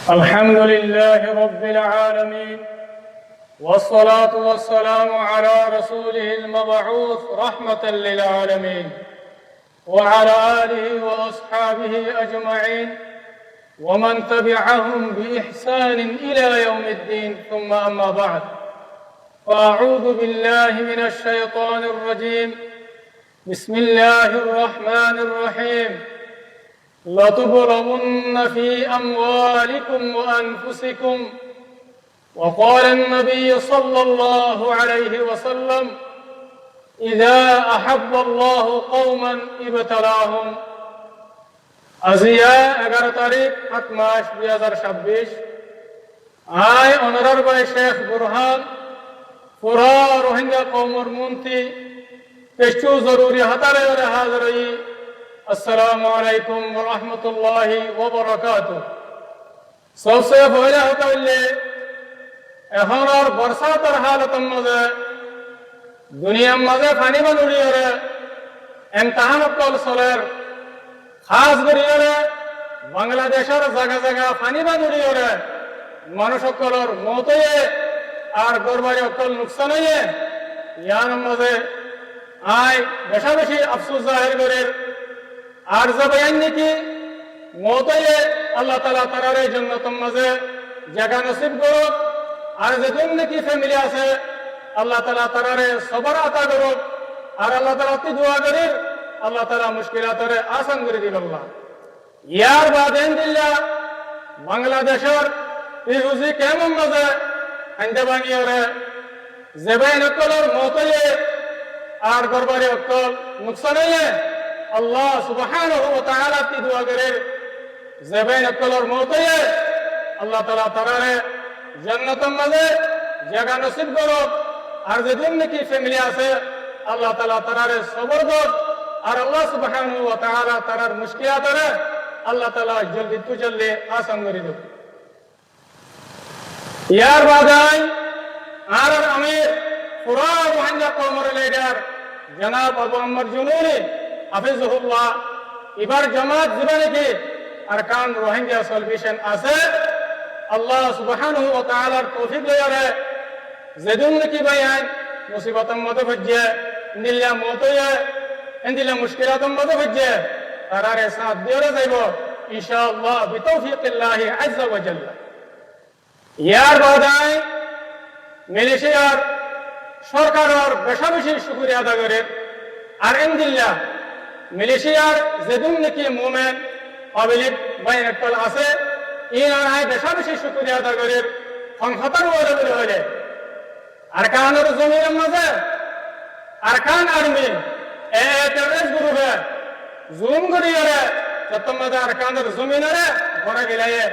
الحمد لله رب العالمين، والصلاة والسلام على رسوله المبعوث رحمة للعالمين وعلى آله وأصحابه أجمعين ومن تبعهم بإحسان إلى يوم الدين. ثم أما بعد، فأعوذ بالله من الشيطان الرجيم. بسم الله الرحمن الرحيم. لتبلغن في أموالكم وأنفسكم. وقال النبي صلى الله عليه وسلم: إذا أحب الله قوما ابتلاهم. আজিয়া 11 তারিখ 7 মাস 2026 আই অনারার ভাই শেখ বুরহান পুরা রোহিঙ্গা কওমর মন্ত্রী কিছু জরুরি হাতারে হাজরই। আসসালামু আলাইকুম ওয়া রাহমাতুল্লাহি ওয়া বারাকাতুহু। सबसे पहले होता है এখন আর বর্ষাতের হালতের মাঝে দুনিয়ার মাঝে পানি বানুড়ি ওরে এমতাহান কল চলের খাস করিয়ে বাংলাদেশের জায়গা জায়গা পানি বানুড়ি ওরে মানুষ সকলের মত হয়ে আর গরবারি অকল নুকসান হয়ে ইয়ার মাঝে আয় বেশা বেশি আফসোস জাহির করে আর জবাইন নাকি মত হয়ে আল্লাহ তাআলা তারার জান্নাতের মাঝে জায়গা নসিব করুক। আর যেদিন নাকি ফ্যামিলি আছে আল্লাহ তাআলা তারারে সবর আতা করুক। আর আল্লাহ তাআলা তি দোয়া করি আল্লাহ তাআলা মুশকিলাতরে আসান করে দিল। আল্লাহ ইয়ার বাদেন দিল্লা বাংলাদেশের ইহুজি কেমন মাঝে আন্দে বাঙিয়রে জেবাইন অকলর মতয়ে আর গরবারি অকল নুকসান হয়ে আল্লাহ সুবহানাহু ওয়া তাআলা তি দোয়া করে জেবাইন অকলর মতয়ে আল্লাহ তাআলা তারারে জান্নাতের মাঝে জায়গা নসিব করুক। আর যেদিন নাকি ফ্যামিলি আছে আল্লাহ তাআলা তারারে সবর করুক। আর আল্লাহ সুবহানাহু ওয়া তাআলা তারার মুশকিলাতরে আল্লাহ তাআলা জলদি তু জলদি আসান করে দেব। ইয়ার বাদাই আর আমি পুরা রোহিঙ্গা কওমের লিডার জনাব আবু আম্মর জুনুনি হাফিজুহুল্লাহ এবার জামাত জীবনে কি আরকান রোহিঙ্গা সলিউশন আছে আল্লাহ সুবহানাহু ওয়া তাআলার তৌফিক লয়ারে যেদিন নাকি বায়ান মুসিবতের মধ্যে ভজ্জে নিল্লা মতয়ে এন্দিলা মুশকিলাতের মধ্যে ভজ্জে তারারে সাথ দিয়ে যাইব ইনশাআল্লাহ বিতৌফিকিল্লাহ আযজা ওয়া জাল্লা। ইয়ার বাদাই মালয়েশিয়ার সরকারের বেশা বেশি শুকরিয়া আদা করে। আর এন্দিল্লা মালয়েশিয়ার যেদিন নাকি মুমিন পাবলিক বাইনাতল আছে ইনারাই বেশা বেশি শুকরিয়া আদা করে সংহতার ওরে হলে আরকানের জমিনের মাঝে আরকান আর্মি টেররিস্ট গ্রুপে জুলুম করিয়ে যতম মাঝে আরকানের জমিনরে বড় গেলায়ে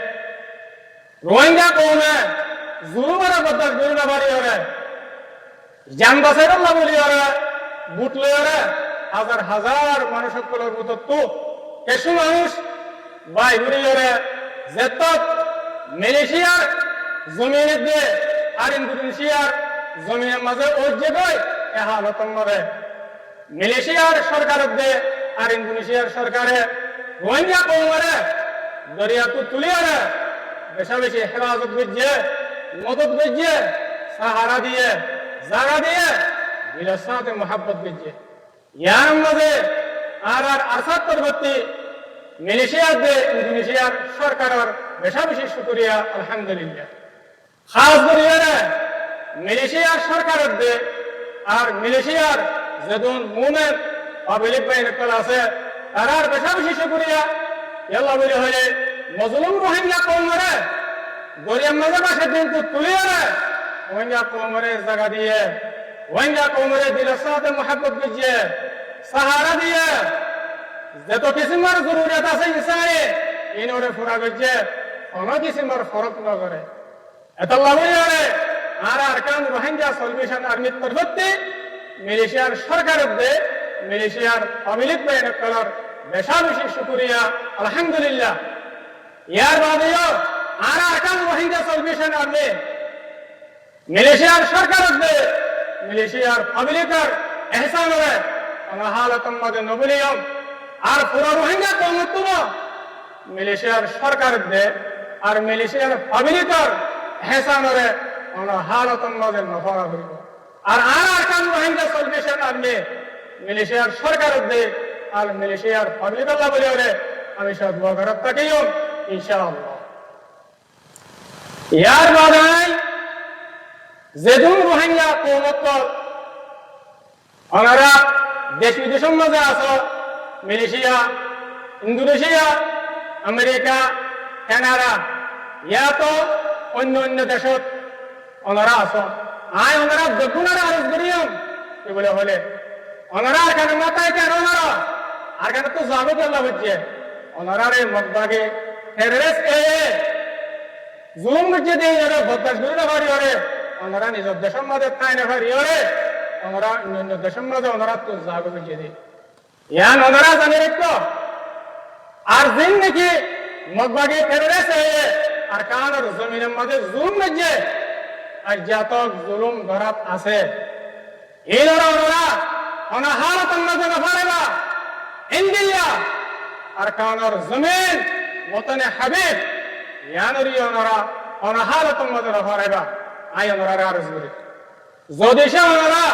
রোহিঙ্গা কওমে জুলুমের বদল গুরুনা বাড়ি ওরে জান বাঁচাইর আল্লাহ বলি ওরে বুট লয়ে হাজার হাজার মানুষ সকলের মতো তো কিছু মানুষ বাই ঘুরি ওরে যেত মালয়েশিয়ার জমিনে দিয়ে আর ইন্দোনেশিয়ার জমিনের মাঝে ওজে গই এ হালতন মরে মালয়েশিয়ার সরকারের দিয়ে আর ইন্দোনেশিয়ার সরকারে রোহিঙ্গা কওমরে দরিয়াতু তুলিয়ারে বেশা বেশি হেফাজত বুঝে মদত বুঝে সাহারা দিয়ে জায়গা দিয়ে দিলের সাথে মোহাব্বত বুঝে ইয়ার মাঝে আর আসাদ পরবর্তী মালয়েশিয়ার দে ইন্দোনেশিয়ার সরকারের বেশা বেশি শুকরিয়া আলহামদুলিল্লাহ। খাস করিয়া মালয়েশিয়ার সরকারের দে আর মালয়েশিয়ার যেদিন মুমিন পাবলিক বাইনাতল আছে তারার বেশা বেশি শুকরিয়া আল্লাহ বলি হলে মজলুম রোহিঙ্গা কওমরে গরিয়ার মাঝে বাসে দিন তুলিয়া রোহিঙ্গা কওমরে জায়গা দিয়ে রোহিঙ্গা কওমরে দিলের সাথে মোহাব্বত বুঝে সাহারা দিয়ে যত কিসিমের জরুরিয়াত আছে ইনসানে ইনরে পুরা গজে কোনো কিসিমের ফরক না করে এত লাভই আর আরকান রোহিঙ্গা সলিউশন আর্মির পরবর্তী মালয়েশিয়ার সরকারের দে মালয়েশিয়ার পাবলিক বাইনাতলর বেশা বেশি শুকরিয়া আলহামদুলিল্লাহ। ইয়ার বাদেও আর আরকান রোহিঙ্গা সলিউশন আর্মি মালয়েশিয়ার সরকারের দে মালয়েশিয়ার পাবলিকের এহসানরে আমরা হালতন মাঝে নবলিয়ম আর পুরো রোহিঙ্গা কওম মালয়েশিয়ার সরকারের দে আর মালয়েশিয়ার পাবলিকর হেসানরে আমরা হালতন মাঝে নফরা করিব আর আরকান রোহিঙ্গা সলভেশন আর্মি মালয়েশিয়ার সরকার দে আর মালয়েশিয়ার পাবলিক আল্লাহ বলে ওরে আমি সব দোয়া করব তাকেও ইনশাআল্লাহ ইয়ার বাদাই যেদুন রোহিঙ্গা কৌমত ওনারা দেশ বিদেশের মাঝে আছে মালয়েশিয়া ইন্দোনেশিয়া আমেরিকা কানাডা ইয়া তো অন্য অন্য দেশত ওনারা আছে আয় ওনারা দেখুনারা আরজ করিম কি বলে হলে ওনারা আর কেন মাথায় কেন ওনারা আর কেন তো যাবে আল্লাহ হচ্ছে ওনারা রে মগবাগে টেররিস্ট জুলুম করছে দিয়ে ওরা বদমাশ করে না পারি ওরে ওনারা নিজের দেশের মাঝে তাই না পারি ওরে ওনারা অন্য দেশের মাঝে ওনারা তো যাবে করছে দিয়ে ইয়ান ওনারা জানে রেখো আর দিন নাকি মগবাগে টেররিস্ট আর কানার জমিনের মাঝে জুলুম করছে আর জাতক জুলুম ধরাত আছে এই ওনারা অনাহারতন মাঝে না পারেবা ইন্ডিয়া আর কানার জমিন ওতনে হাবিব ইয়ানরি ওনারা অনাহারতন মাঝে না পারেবা আই ওনারা আরজ করি যদি সে ওনারা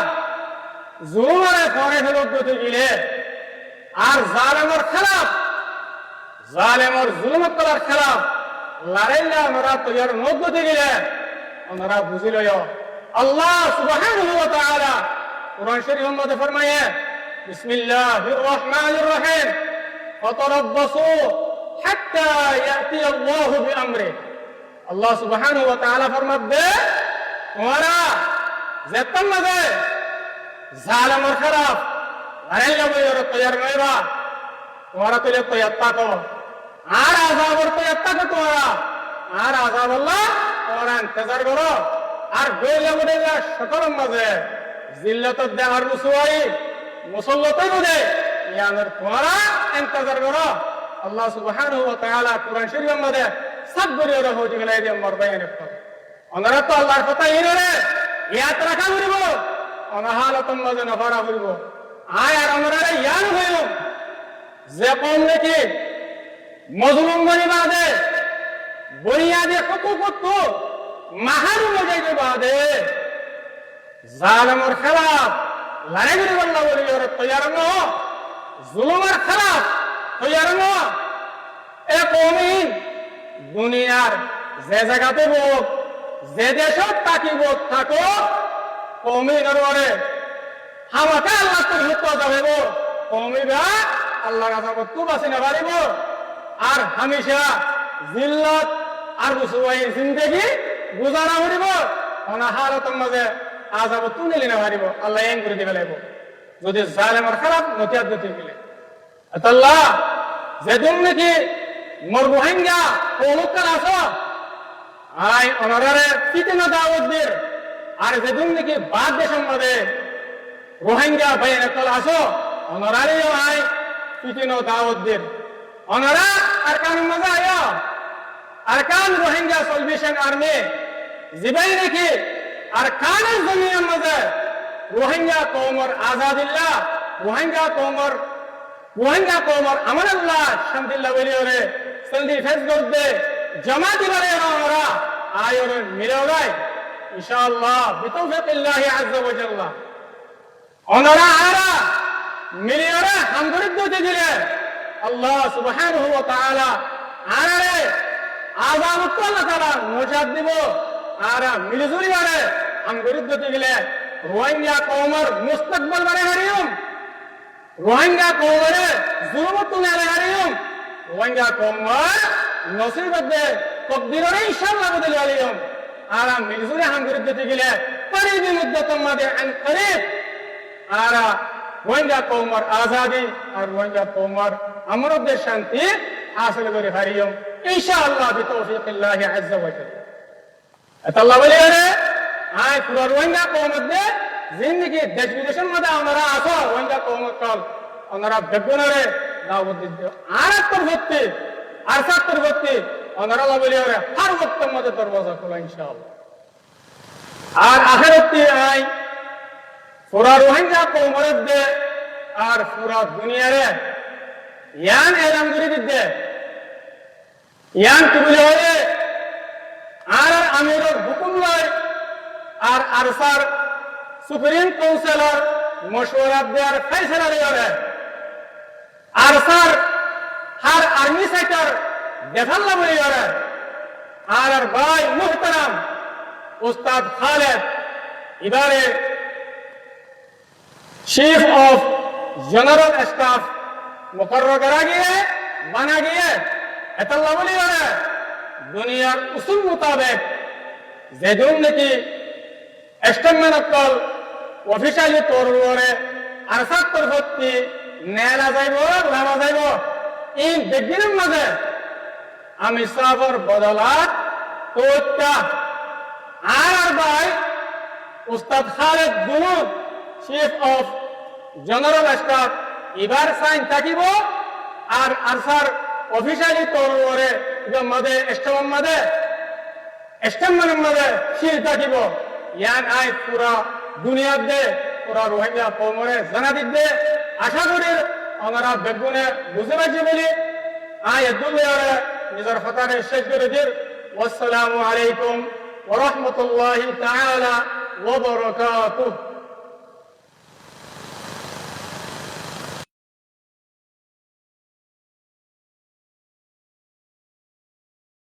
জুলুমারে পরে ফেরত দিতে গেলে আর জালেমর খেলাফ জালেমর জুলুমত করার খেলাফ লড়াইলে ওনারা তৈয়ার নদতে গেলে ওনারা বুঝিল আল্লাহ সুবহানাহু ওয়া তাআলা কুরআন শরীফের মধ্যে ফরমায়ে বিসমিল্লাহির রহমানির রহিম ফাতারাব্বাসু হাত্তা ইয়াতি আল্লাহু বিআমরি আল্লাহ সুবহানাহু ওয়া তাআলা ফরমাবে ওনারা যেতন মাঝে জালেমর খেলাফ লড়াইলে ওরা তৈয়ার নইবা ওনারা তৈয়ার তৈয়ার থাকো আর আযাবর তৈয়ার থাকো তোমরা আর আযাব আল্লাহ ওরা ইন্তজার করো আর গইলা বলে সকল মাঝে জিল্লাত দেহার রুসুয়াই মুসল্লাতই বলে ইয়ানের তোমরা ইন্তজার করো আল্লাহ সুবহানাহু ওয়া তাআলা কুরআন শরীফের মধ্যে সব বলিয়ে রাখো যেগুলা এই আমার বাইরে করে ওনারা তো আল্লাহর কথা ইনরে ইয়াত রাখা করিব অনাহালতন মাঝে নফরা করিব আয় আর আমরা ইয়ান হইল যে কম নাকি মজলুম বনিবাদে বুনিয়াদে হুকুক মাহারুম যাইতে বাদে জালেমের খেলাফ লড়াই করে বললা বলি ওরা তৈয়ার ন জুলুমের খেলাফ তৈয়ার ন এ কমি দুনিয়ার যে জায়গাতে বোক যে দেশত তাকিব থাকো কমি নরে হামাকে আল্লাহ তো ভূত যাবে কমি বা আল্লাহর কাছে তো বাঁচি না পারিব আর হামেশা জিল্লাত আর রুসুয়াই জিন্দেগি গুজারা করিব অনাহারতন মাঝে আযাব তুলে না পারিব আল্লাহ এন করে দিবে লাগব যদি জালেমের খারাপ নতিয়াত দিতে গেলে আল্লাহ যেদিন নাকি মোর রোহিঙ্গা কৌমকার আছো আই অনারারে ফিতনা দাওয়াত দের আর যেদিন নাকি বাদ দেশের মধ্যে রোহিঙ্গা বাইরে কল আছো অনারারে আই ফিতনা দাওয়াত দের অনারা আর কান মজা আয়া আরকান রোহিঙ্গা সলভেশন আর্মি জিবাই রেখে আর কানের জমিনের মধ্যে রোহিঙ্গা কওমর আজাদিল্লাহ রোহিঙ্গা কওমর আমানুল্লাহ শামদুল্লাহ বলিওরে সলদি ফেস করতে জামাতি বারে আমরা আয়োর মিলাওলাই ইনশাআল্লাহ বিতৌফিকিল্লাহি আযজা ওয়া জাল্লা ওনারা আরা মিলিওরে হামদুলিল্লাহ দিতে দিলে আল্লাহ সুবহানাহু ওয়া তাআলা আরে আযাব আল্লাহ তাআলা মুজাদ দিব আর মিলিজুরি আরে হামদুলিল্লাহ দিতে গেলে রোহিঙ্গা কওমর মুস্তাকবাল বারে হারিয়ম রোহিঙ্গা কওমরে জুলুমত নারে হারিয়ম রোহিঙ্গা কওমর নসিবতে তকদিরে ইনশাআল্লাহ বদল আলিয়ম আর মিলিজুরি হামদুলিল্লাহ দিতে গেলে করিবি মুদ্দাতাম মাদে আন করিব আর রোহিঙ্গা কওমর আজাদি আর রোহিঙ্গা কওমর আমরুদ্দে শান্তি হাসিল করে হারিয়ম ইনশাআল্লাহ বিতৌফিকিল্লাহি আযজা ওয়া জাল্লা আল্লাহ বলে রে আয় পুরো রোহিঙ্গা কওমতে জিন্দেগি দেশ বিদেশের মধ্যে আমরা আছো রোহিঙ্গা কওমত কল আমরা বেগুনরে দাওয়াত দিতে আর তরবতে আর তরবতে আমরা আল্লাহ বলে রে হর ওয়াক্তের মধ্যে দরওয়াজা খোলা ইনশাআল্লাহ আর আখিরাতে আয় পুরা রোহিঙ্গা কওমত দে আর পুরা দুনিয়ারে ইয়ান এলাম করে দিতে ইয়ান কি বলে আমিরের হুকুম লয় আর আরসার সুপ্রিম কাউন্সিলর মশওয়ারা দেওয়ার ফয়সালা করে আরসার হার আর্মি সেক্টর দেখান না বলি করে আর ভাই মুহতারাম উস্তাদ খালেদ এবারে चीफ ऑफ जनरल स्टाफ मुकर्रर करा गया बना गया एतल्ला बोली वाला दुनिया उसूल मुताबिक जेदुन ने की एस्टमन अक्कल ऑफिशियली तौर पर अरसात तरफती नेला जाइबो लामा जाइबो इन बेगिनिंग मजे आमी साफर बदलात तोत्ता आर भाई उस्ताद खालिद गुनूद चीफ ऑफ जनरल स्टाफ इबार साइन থাকিব আর আরসার অফিশিয়ালি তরবারে মধ্যে এস্টেমন মধ্যে শির থাকিব ইয়ান আই পুরা দুনিয়াতে পুরা রোহিঙ্গা কওমরে জানা দিতে আশা করি আমরা বেগুনে বুঝতে পারছি বলি আই দুনিয়ারে নিজের ফতারে শেষ করে দির আসসালামু আলাইকুম ওয়া রাহমাতুল্লাহি তাআলা ওয়া বারাকাতুহু